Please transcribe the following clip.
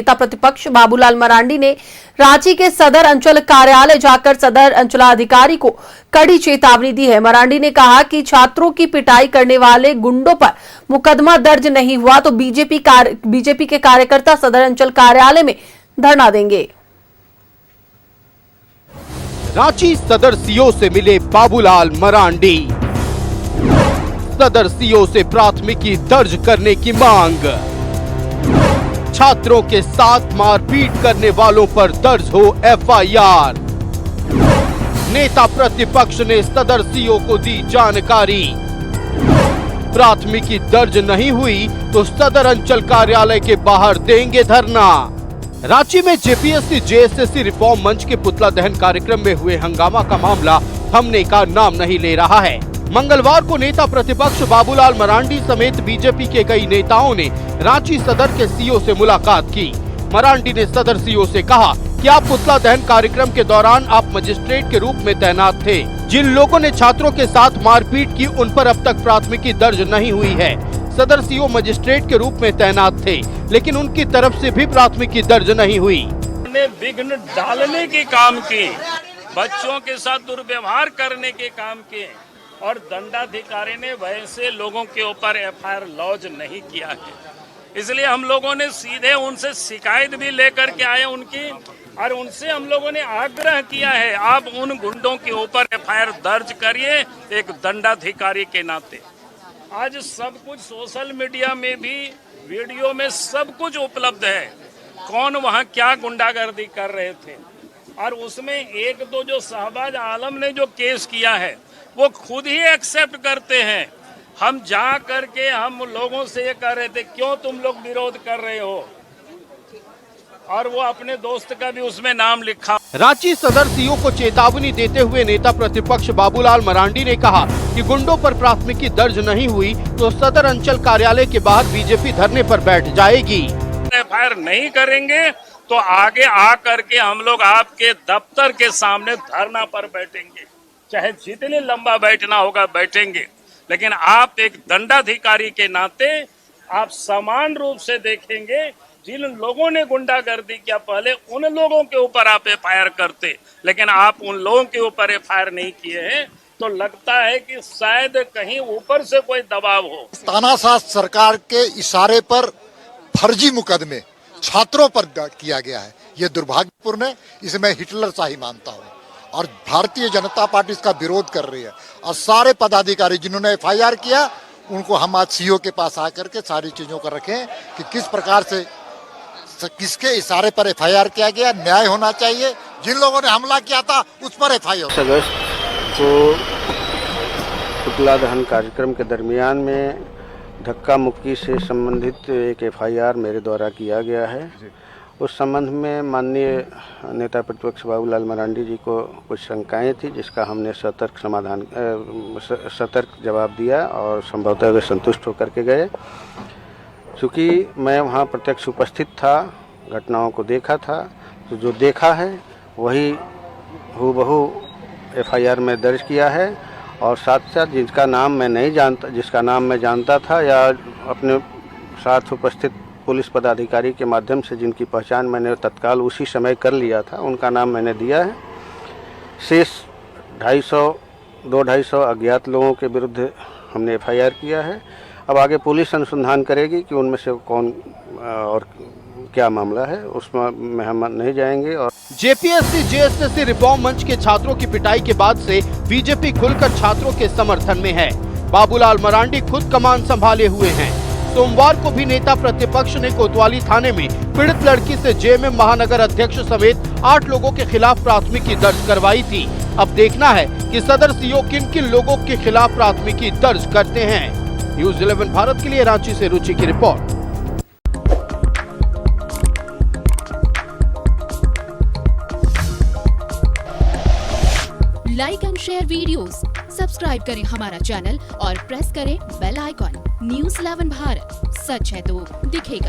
नेता प्रतिपक्ष बाबूलाल मरांडी ने रांची के सदर अंचल कार्यालय जाकर सदर अंचलाधिकारी को कड़ी चेतावनी दी है। मरांडी ने कहा कि छात्रों की पिटाई करने वाले गुंडों पर मुकदमा दर्ज नहीं हुआ तो बीजेपी के कार्यकर्ता सदर अंचल कार्यालय में धरना देंगे। रांची सदर सीओ से मिले बाबूलाल मरांडी, सदर सीओ से प्राथमिकी दर्ज करने की मांग। छात्रों के साथ मारपीट करने वालों पर दर्ज हो एफआईआर। नेता प्रतिपक्ष ने सदर सीओ को दी जानकारी, प्राथमिकी दर्ज नहीं हुई तो सदर अंचल कार्यालय के बाहर देंगे धरना। रांची में जेपीएससी जेएसएससी रिफॉर्म मंच के पुतला दहन कार्यक्रम में हुए हंगामा का मामला थमने का नाम नहीं ले रहा है। मंगलवार को नेता प्रतिपक्ष बाबूलाल मरांडी समेत बीजेपी के कई नेताओं ने रांची सदर के सीओ से मुलाकात की। मरांडी ने सदर सीओ से कहा कि आप पुतला दहन कार्यक्रम के दौरान आप मजिस्ट्रेट के रूप में तैनात थे। जिन लोगों ने छात्रों के साथ मारपीट की उन पर अब तक प्राथमिकी दर्ज नहीं हुई है। सदर सीओ मजिस्ट्रेट के रूप में तैनात थे, लेकिन उनकी तरफ से भी प्राथमिकी दर्ज नहीं हुई। विघ्न डालने के काम किए, बच्चों के साथ दुर्व्यवहार करने के काम किए और दंडाधिकारी ने वैसे लोगों के ऊपर एफआईआर लॉन्च नहीं किया है। इसलिए हम लोगों ने सीधे उनसे शिकायत भी लेकर के आए उनकी, और उनसे हम लोगों ने आग्रह किया है आप उन गुंडों के ऊपर एफआईआर दर्ज करिए एक दंडाधिकारी के नाते। आज सब कुछ सोशल मीडिया में भी वीडियो में सब कुछ उपलब्ध है, कौन वहाँ क्या गुंडागर्दी कर रहे थे। और उसमें एक दो जो शहबाज आलम ने जो केस किया है वो खुद ही एक्सेप्ट करते हैं। हम जा करके हम लोगों से ये कह रहे थे क्यों तुम लोग विरोध कर रहे हो, और वो अपने दोस्त का भी उसमें नाम लिखा। रांची सदर सीओ को चेतावनी देते हुए नेता प्रतिपक्ष बाबूलाल मरांडी ने कहा कि गुंडों पर प्राथमिकी दर्ज नहीं हुई तो सदर अंचल कार्यालय के बाहर बीजेपी धरने पर बैठ जाएगी। एफआईआर नहीं करेंगे तो आगे आ करके हम लोग आपके दफ्तर के सामने धरना पर बैठेंगे, चाहे जितने लंबा बैठना होगा बैठेंगे, लेकिन आप एक दंडाधिकारी के नाते आप समान रूप से देखेंगे। जिन लोगों ने गुंडागर्दी किया पहले उन लोगों के ऊपर आप एफआईआर करते, लेकिन आप उन लोगों के ऊपर एफआईआर नहीं किए हैं, तो लगता है कि शायद कहीं ऊपर से कोई दबाव हो। तानाशाह सरकार के इशारे पर फर्जी मुकदमे छात्रों पर किया गया है, ये दुर्भाग्यपूर्ण है। इसे मैं हिटलर शाही मानता हूँ और भारतीय जनता पार्टी इसका विरोध कर रही है। और सारे पदाधिकारी जिन्होंने एफआईआर किया उनको हम आज सीओ के पास आकर के सारी चीजों को रखें कि किस प्रकार से किसके इशारे पर एफआईआर किया गया, न्याय होना चाहिए। जिन लोगों ने हमला किया था उस पर एफआईआर। अगस्त को पुतला दहन कार्यक्रम के दरमियान में धक्का मुक्की से संबंधित एक एफआईआर मेरे द्वारा किया गया है। उस संबंध में माननीय नेता प्रतिपक्ष बाबूलाल मरांडी जी को कुछ शंकाएं थी, जिसका हमने सतर्क जवाब दिया और संभवतः वे संतुष्ट होकर के गए। चूँकि मैं वहाँ प्रत्यक्ष उपस्थित था, घटनाओं को देखा था, तो जो देखा है वही हूबहू एफआईआर में दर्ज किया है। और साथ साथ जिसका नाम मैं जानता था या अपने साथ उपस्थित पुलिस पदाधिकारी के माध्यम से जिनकी पहचान मैंने तत्काल उसी समय कर लिया था, उनका नाम मैंने दिया है। शेष 250 अज्ञात लोगों के विरुद्ध हमने एफआईआर किया है। अब आगे पुलिस अनुसंधान करेगी कि उनमें से कौन और क्या मामला है, उसमें हम नहीं जाएंगे। और जेपीएससी जेएसएससी रिफॉर्म मंच के छात्रों की पिटाई के बाद से बीजेपी खुलकर छात्रों के समर्थन में है। बाबूलाल मरांडी खुद कमान संभाले हुए हैं। सोमवार को भी नेता प्रतिपक्ष ने कोतवाली थाने में पीड़ित लड़की से जेएमएम महानगर अध्यक्ष समेत 8 लोगों के खिलाफ प्राथमिकी दर्ज करवाई थी। अब देखना है कि सदर सीओ किन किन लोगों के खिलाफ प्राथमिकी दर्ज करते हैं। न्यूज़ 11 भारत के लिए रांची से रुचि की report. Like and share videos, subscribe करें हमारा चैनल और प्रेस करें बेल आइकॉन। न्यूज़ 11 भारत, सच है तो दिखेगा।